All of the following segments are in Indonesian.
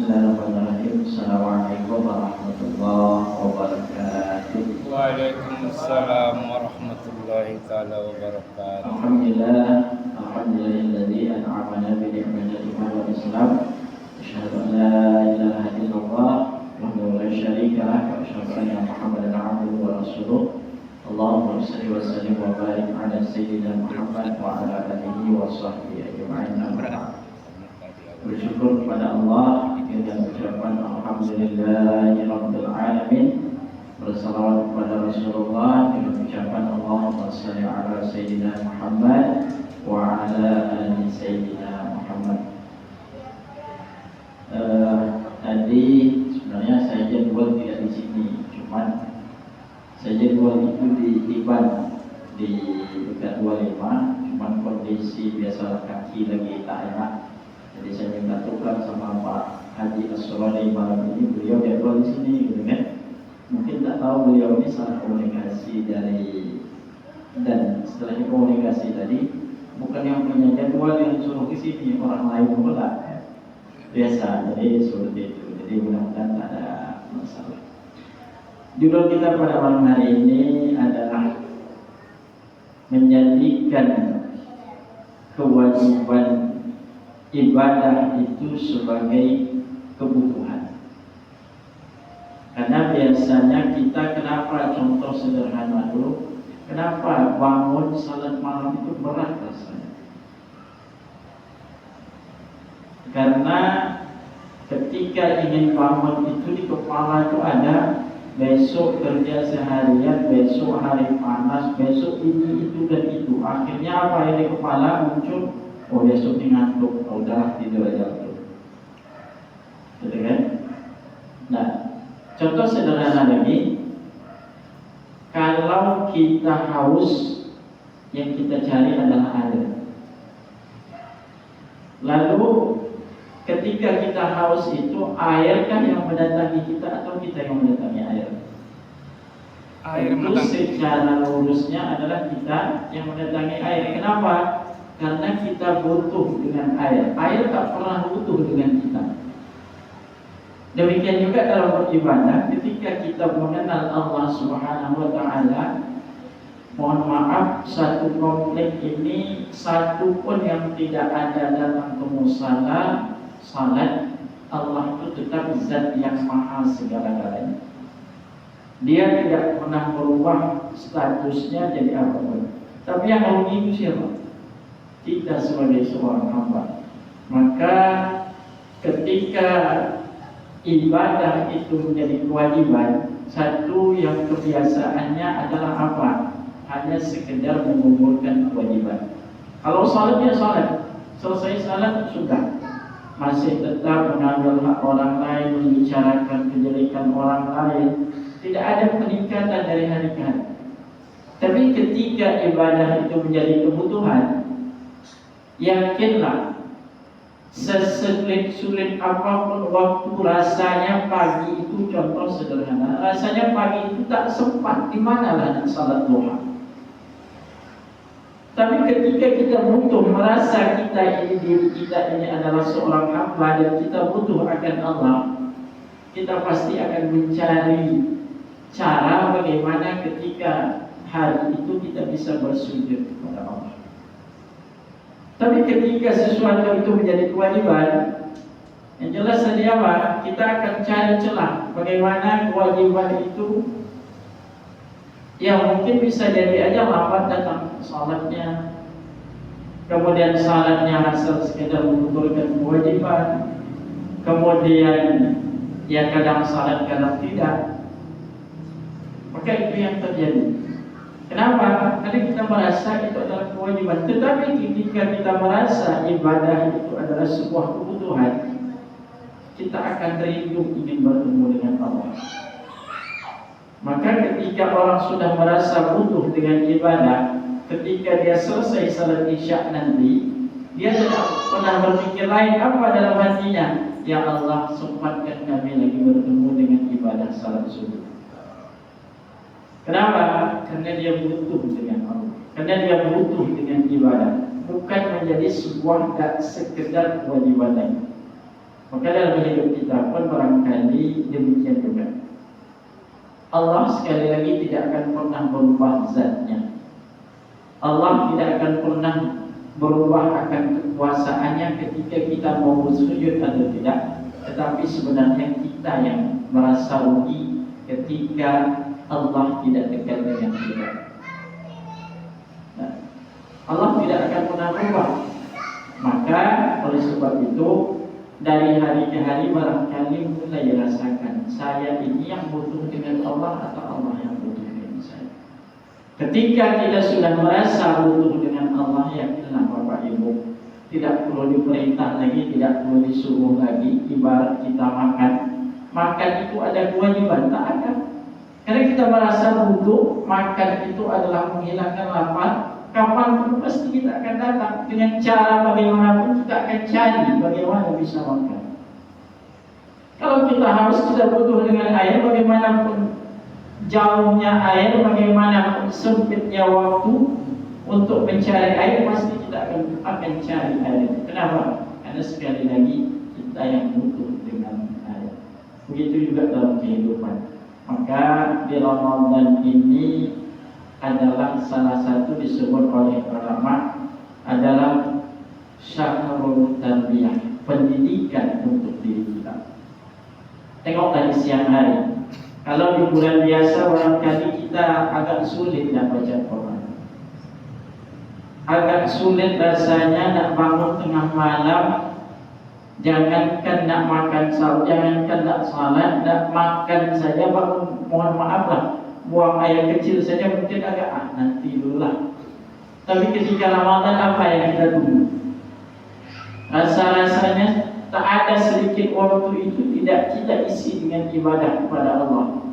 Bismillahirrahmanirrahim. Assalamualaikum warahmatullahi wabarakatuh. Waalaikumsalam warahmatullahi taala wabarakatuh. Alhamdulillahilladzi an'amana bi ni'matil iman wal Islam. Asyhadu an la ilaha illallah wahdahu la syarika lah wa asyhadu anna Muhammadan abduhu wa rasuluh. Allahumma shalli wa sallim wa barik ala sayyidina Muhammad wa ala alihi wa sahbihi ajma'in. Bersyukur kepada Allah dengan ucapan alhamdulillahirabbil alamin. Bersalawat kepada Rasulullah dengan ucapan Allahumma shalli ala sayyidina Muhammad wa ala ali sayyidina Muhammad. Tadi sebenarnya saya jadwal tidak di sini, cuman saya jadwal itu di Iban di dekat 25, cuman kondisi biasa kaki lagi tak enak. Jadi saya minta tukar sama Pak Haji As-Solani malam ini, beliau jadwal di sini, gitu kan? Mungkin tak tahu beliau ini salah komunikasi dan setelah komunikasi tadi bukan yang punya jadwal yang suruh ke sini, orang lain pula. Biasa, jadi seperti itu. Jadi mudah-mudahan tak ada masalah. Judul kita pada malam hari ini adalah menjadikan kewajiban ibadah itu sebagai kebutuhan. Karena biasanya kita kenapa, contoh sederhana dulu, kenapa bangun salat malam itu berat rasanya? Karena ketika ingin bangun itu di kepala itu ada besok kerja seharian, besok hari panas, besok ini itu dan itu. Akhirnya apa yang di kepala muncul? Oh, besok ini ngantuk, oh, udah tidur aja tuh. Gitu kan? Nah, contoh sederhana lagi, kalau kita haus, yang kita cari adalah air. Lalu ketika kita haus itu, air kan yang mendatangi kita atau kita yang mendatangi air? Air itu secara lurusnya adalah kita yang mendatangi air. Kenapa? Karena kita butuh dengan air. Air tak pernah butuh dengan kita. Demikian juga dalam beribadah, ketika kita mengenal Allah Subhanahu wa Ta'ala, mohon maaf, satu komplek ini satu pun yang tidak ada dalam kemusalah salat, Allah itu tetap zat yang maha segala-galanya. Dia tidak pernah berubah statusnya jadi apapun. Tapi yang rugi itu siapa? Kita sebagai seorang hamba. Maka ketika ibadah itu menjadi kewajiban, satu yang kebiasaannya adalah apa? Hanya sekedar menggugurkan kewajiban. Kalau salatnya salat, selesai salat sudah, masih tetap mengambil hak orang lain, membicarakan kejelekan orang lain, tidak ada peningkatan dari hari ke hari. Tapi ketika ibadah itu menjadi kebutuhan, yakinlah sesulit apapun waktu, rasanya pagi itu, contoh sederhana, rasanya pagi itu tak sempat, di manalah nak salat duha. Tapi ketika kita butuh, merasa kita ini, diri kita ini adalah seorang hamba dan kita butuh akan Allah, kita pasti akan mencari cara bagaimana ketika hari itu kita bisa bersujud kepada Allah. Tapi ketika sesuatu itu menjadi kewajiban, yang jelas tadi apa? Kita akan cari celah bagaimana kewajiban itu yang mungkin bisa jadi aja lambat datang salatnya, kemudian salatnya asal sekedar mengumpulkan kewajiban, kemudian ya kadang salat kadang tidak. Maka itu yang terjadi. Kenapa? Karena kita merasa itu adalah kewajiban. Tetapi ketika kita merasa ibadah itu adalah sebuah kebutuhan, kita akan rindu ingin bertemu dengan Allah. Maka ketika orang sudah merasa butuh dengan ibadah, ketika dia selesai salat isya nanti, dia tidak pernah berpikir lain apa dalam hatinya. Ya Allah, sempatkan kami lagi bertemu dengan ibadah salat subuh. Kenapa? Karena dia butuh dengan Allah, karena dia butuh dengan ibadah, bukan menjadi sebuah sekedar kewajiban lain. Maka dalam hidup kita pun barangkali demikian juga. Allah sekali lagi tidak akan pernah berubah zatnya. Allah tidak akan pernah berubah akan kekuasaannya ketika kita mau bersujud atau tidak. Tetapi sebenarnya kita yang merasa rugi ketika Allah tidak dekat dengan kita. Nah, Allah tidak akan pernah berubah. Maka oleh sebab itu dari hari ke hari barangkali mulai rasakan saya ini yang butuh dengan Allah atau Allah yang butuh dengan saya. Ketika kita sudah merasa butuh dengan Allah, yakinlah Bapak Ibu, tidak perlu diperintah lagi, tidak perlu disuruh lagi. Ibarat kita makan itu ada kewajiban, tak ada. Karena kita merasa butuh, makan itu adalah menghilangkan lapar. Kapanpun pasti kita akan datang dengan cara bagaimanapun kita akan cari bagaimana bisa makan. Kalau kita butuh dengan air, bagaimanapun jauhnya air, bagaimanapun sempitnya waktu untuk mencari air, pasti kita akan cari air. Kenapa? Karena sekali lagi kita yang butuh dengan air. Begitu juga dalam kehidupan. Maka di Ramadan ini adalah salah satu disebut oleh ulama adalah syahrul tarbiyah, pendidikan untuk diri kita. Tengok tadi siang hari, kalau di bulan biasa barangkali kita agak sulit nak baca Quran, agak sulit rasanya nak bangun tengah malam. Jangankan nak makan sahur, jangankan nak salat, nak makan saja bangun, mohon maaf lah, buang air kecil saja mungkin agak nanti dulu lah. Tapi ketika Ramadan apa yang kita tunggu? Rasa-rasanya tak ada sedikit waktu itu tidak kita isi dengan ibadah kepada Allah.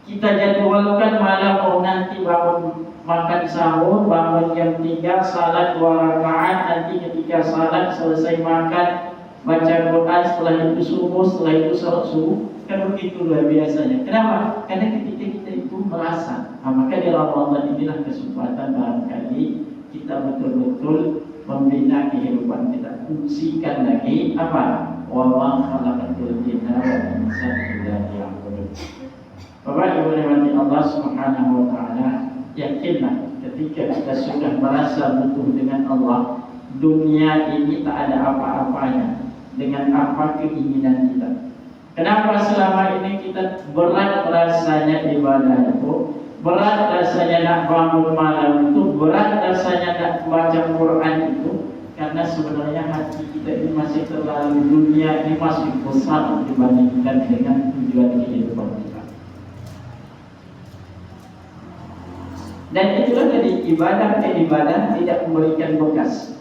Kita jadwalkan malam nanti bangun makan sahur, bangun jam 3, salat 2 rakaat, nanti ketika salat selesai makan baca Quran, setelah itu subuh, setelah itu salat subuh. Kan begitu luar biasanya. Kenapa? Karena ketika kita itu merasa, maka di Ramadan inilah kesempatan barangkali kita betul-betul membina kehidupan kita. Fungsikan lagi apa? Wa ma khalaqatul jinna wal insa illa liya'budun. Bapak Ibu rahmati Allah Subhanahu wa taala, yakinlah ketika kita sudah merasa butuh dengan Allah, dunia ini tak ada apa-apanya dengan apa keinginan kita. Kenapa selama ini kita berat rasanya ibadah itu, berat rasanya nak bangun malam itu, berat rasanya nak baca Quran itu? Karena sebenarnya hati kita ini masih terlalu, dunia ini masih besar dibandingkan dengan tujuan kehidupan kita. Dan itulah dari ibadah ke ibadah tidak memberikan bekas.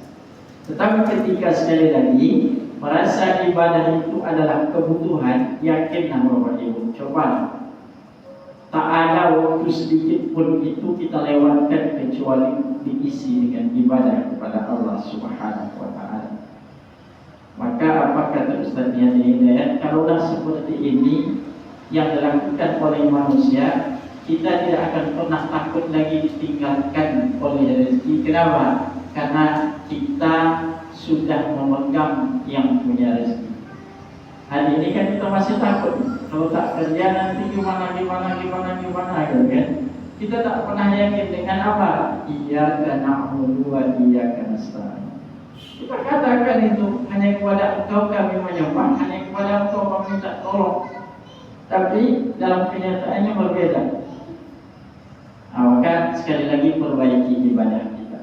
Tetapi ketika sekali lagi merasa ibadah itu adalah kebutuhan, yakinlah Bapak Ibu, coba tak ada waktu sedikit pun itu kita lewatkan kecuali diisi dengan ibadah kepada Allah Subhanahu wa taala. Maka apa kata Ustaz Niazi Hidayat, kalaulah seperti ini yang dilakukan oleh manusia, kita tidak akan pernah takut lagi ditinggalkan oleh rezeki. Kenapa? Karena kita sudah memegang yang punya rezeki. Hari ini kan kita masih takut, kalau tak kerja nanti gimana gitu kan. Kita tak pernah yakin dengan apa? Iyyaka na'budu wa iyyaka nasta'in. Kita katakan itu hanya kepada Engkau kami menyembah, hanya kepada Engkau kami minta tolong. Tapi dalam kenyataannya berbeda. Maka sekali lagi perbaiki ibadah kita.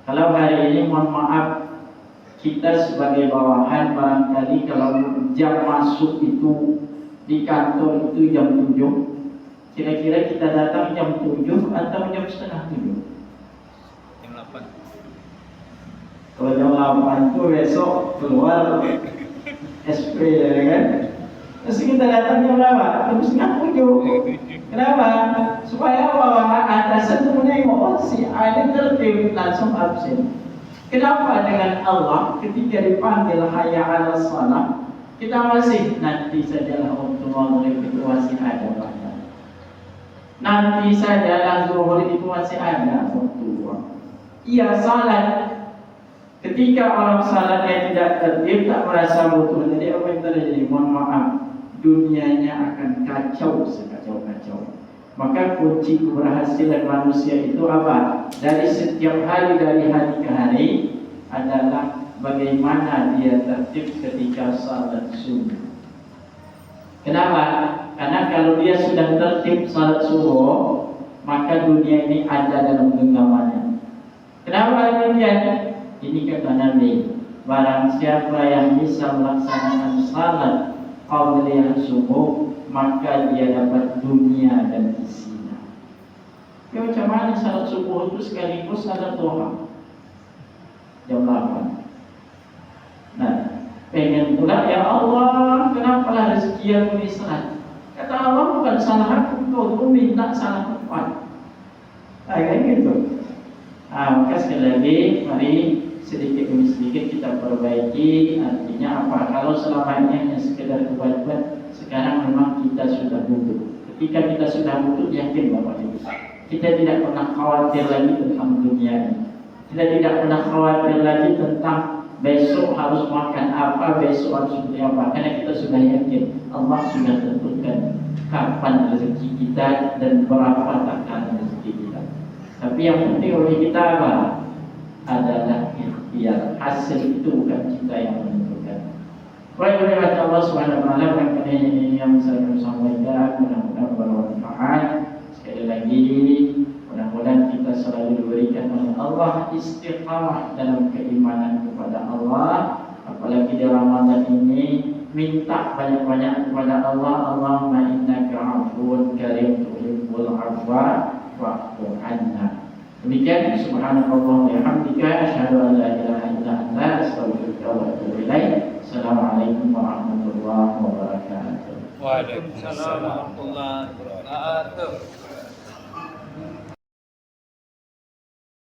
Kalau hari ini mohon maaf, kita sebagai bawahan barangkali kalau jam masuk itu di kantor itu jam 7, kira-kira kita datang jam 7 atau jam setengah 7? Jam 8. Kalau jam 8 itu besok keluar SP ya kan? Terus kita datang jam berapa? Jam setengah 7. Kenapa? Supaya bawahan atasan itu menengok, oh si ada tertib, langsung absen. Kenapa dengan Allah ketika dipanggil hayya 'alas shalah kita masih nanti sajalah waktu maghrib itu masih ada bahkan. Nanti sajalah zuhur itu masih ada waktu. Iya salat Ketika orang salatnya tidak tertib, tak merasa butuh, jadi apa yang terjadi? Mohon maaf, dunianya akan kacau sekacau-kacau. Maka kunci keberhasilan manusia itu apa? Dari setiap hari, dari hari ke hari adalah bagaimana dia tertib ketika salat subuh. Kenapa? Karena kalau dia sudah tertib salat subuh, maka dunia ini ada dalam genggamannya. Kenapa demikian? Ini kata Nabi, barang siapa yang bisa melaksanakan salat qabliyah subuh, maka dia dapat dunia dan isinya. Ya macam mana salat subuh itu sekaligus salat duha jam 8. Nah, pengen pula, ya Allah, kenapalah rezeki aku ini salat? Kata Allah, bukan salah aku, kau minta salah tempat. Kayak gitu. Maka sekali lagi, mari sedikit demi sedikit kita perbaiki. Artinya apa? Kalau selama ini hanya sekedar kewajiban, sekarang memang kita sudah butuh. Ketika kita sudah butuh, yakin Bapak Ibu, kita tidak pernah khawatir lagi tentang dunia ini. Kita tidak pernah khawatir lagi tentang besok harus makan apa, besok harus seperti apa. Karena kita sudah yakin Allah sudah tentukan kapan rezeki kita dan berapa takaran rezeki kita. Tapi yang penting oleh kita apa? Adalah ikhtiar. Hasil itu bukan kita yang menentukan. Baik, oleh Allah Subhanahu wa taala, ini yang saya sampaikan, mudah-mudahan bermanfaat. Sekali lagi, mudah-mudahan kita selalu diberikan oleh Allah istiqamah dalam keimanan kepada Allah. Apalagi di Ramadan ini, minta banyak-banyak kepada Allah. Allahumma innaka afuwwun karim tuhibbul afwa fa'fu anna. Demikian, subhanallah wa bihamdika, asyhadu an la ilaha illa anta, astaghfiruka wa atubu ilaik. Assalamualaikum warahmatullahi wabarakatuh. Waalaikumsalam warahmatullahi wabarakatuh.